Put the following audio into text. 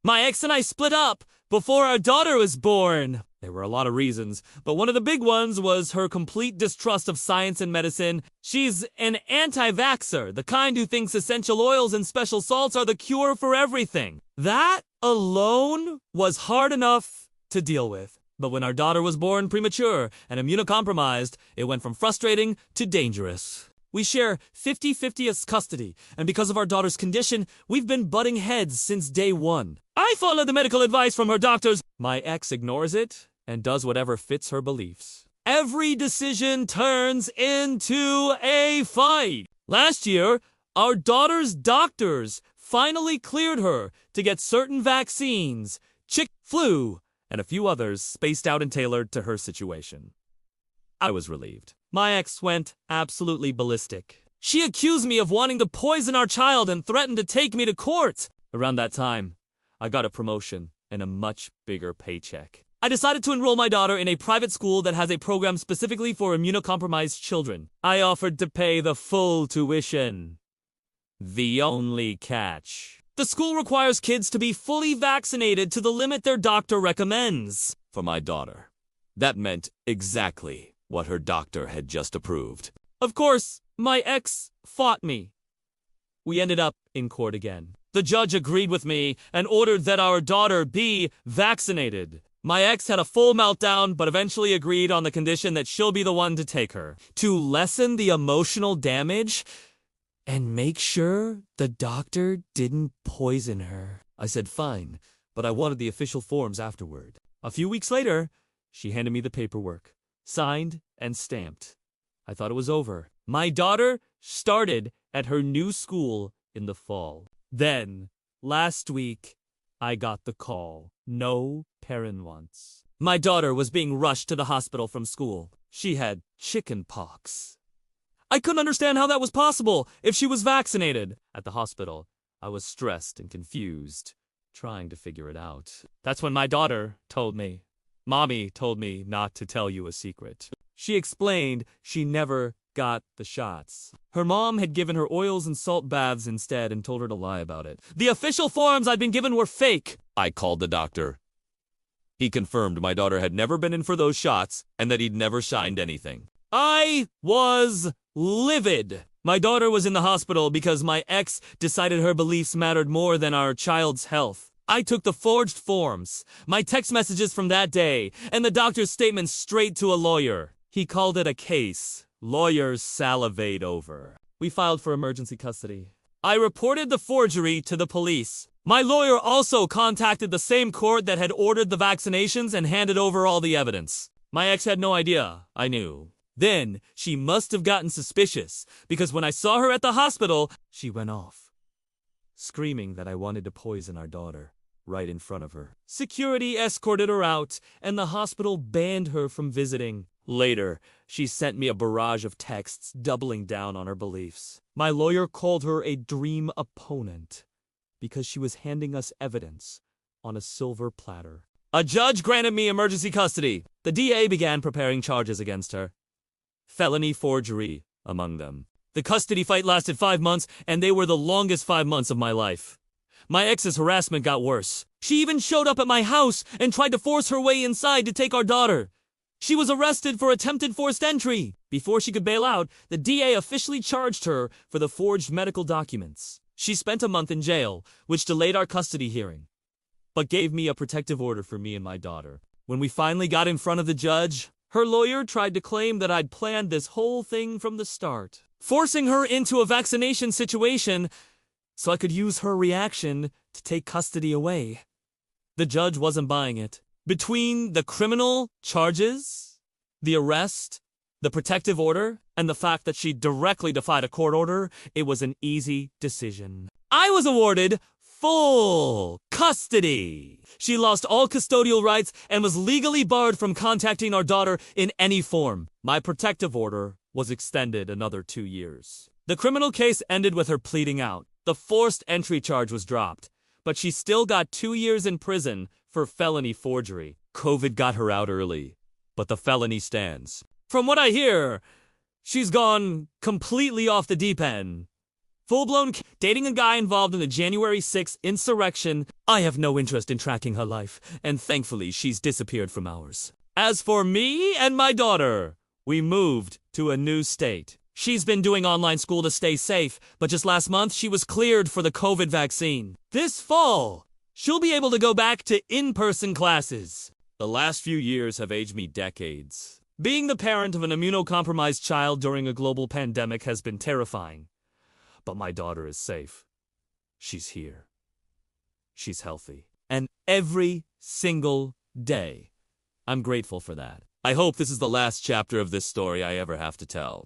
My ex and I split up before our daughter was born. There were a lot of reasons, but one of the big ones was her complete distrust of science and medicine. She's an anti-vaxxer, the kind who thinks essential oils and special salts are the cure for everything. That alone was hard enough to deal with. But when our daughter was born premature and immunocompromised, it went from frustrating to dangerous. We share 50-50 custody, and because of our daughter's condition, we've been butting heads since day one. I follow the medical advice from her doctors. My ex ignores it and does whatever fits her beliefs. Every decision turns into a fight. Last year, our daughter's doctors finally cleared her to get certain vaccines, chick flu, and a few others spaced out and tailored to her situation. I was relieved. My ex went absolutely ballistic. She accused me of wanting to poison our child and threatened to take me to court. Around that time, I got a promotion and a much bigger paycheck. I decided to enroll my daughter in a private school that has a program specifically for immunocompromised children. I offered to pay the full tuition. The only catch: the school requires kids to be fully vaccinated to the limit their doctor recommends. For my daughter, that meant exactly what her doctor had just approved. Of course, my ex fought me. We ended up in court again. The judge agreed with me and ordered that our daughter be vaccinated. My ex had a full meltdown, but eventually agreed on the condition that she'll be the one to take her. To lessen the emotional damage and make sure the doctor didn't poison her. I said fine, but I wanted the official forms afterward. A few weeks later, she handed me the paperwork, signed and stamped. I thought it was over. My daughter started at her new school in the fall. Then, last week, I got the call. No parent wants. My daughter was being rushed to the hospital from school. She had chicken pox. I couldn't understand how that was possible if she was vaccinated. At the hospital, I was stressed and confused, trying to figure it out. That's when my daughter told me. Mommy told me not to tell you a secret. She explained she never got the shots. Her mom had given her oils and salt baths instead and told her to lie about it. The official forms I'd been given were fake. I called the doctor. He confirmed my daughter had never been in for those shots and that he'd never signed anything. I was livid. My daughter was in the hospital because my ex decided her beliefs mattered more than our child's health. I took the forged forms, my text messages from that day, and the doctor's statement straight to a lawyer. He called it a case lawyers salivate over. We filed for emergency custody. I reported the forgery to the police. My lawyer also contacted the same court that had ordered the vaccinations and handed over all the evidence. My ex had no idea. I knew. Then she must have gotten suspicious because when I saw her at the hospital, she went off, screaming that I wanted to poison our daughter right in front of her. Security escorted her out, and the hospital banned her from visiting. Later, she sent me a barrage of texts doubling down on her beliefs. My lawyer called her a dream opponent because she was handing us evidence on a silver platter. A judge granted me emergency custody. The DA began preparing charges against her. Felony forgery among them. The custody fight lasted 5 months, and they were the longest 5 months of my life. My ex's harassment got worse. She even showed up at my house and tried to force her way inside to take our daughter. She was arrested for attempted forced entry. Before she could bail out, the DA officially charged her for the forged medical documents. She spent a month in jail, which delayed our custody hearing, but gave me a protective order for me and my daughter. When we finally got in front of the judge, her lawyer tried to claim that I'd planned this whole thing from the start, forcing her into a vaccination situation so I could use her reaction to take custody away. The judge wasn't buying it. Between the criminal charges, the arrest, the protective order, and the fact that she directly defied a court order, it was an easy decision. I was awarded full custody. She lost all custodial rights and was legally barred from contacting our daughter in any form. My protective order was extended another 2 years. The criminal case ended with her pleading out. The forced entry charge was dropped, but she still got 2 years in prison for felony forgery. COVID got her out early, but the felony stands. From what I hear, she's gone completely off the deep end. Full-blown dating a guy involved in the January 6th insurrection. I have no interest in tracking her life, and thankfully she's disappeared from ours. As for me and my daughter, we moved to a new state. She's been doing online school to stay safe, but just last month she was cleared for the COVID vaccine. This fall, she'll be able to go back to in-person classes. The last few years have aged me decades. Being the parent of an immunocompromised child during a global pandemic has been terrifying. But my daughter is safe. She's here. She's healthy. And every single day, I'm grateful for that. I hope this is the last chapter of this story I ever have to tell.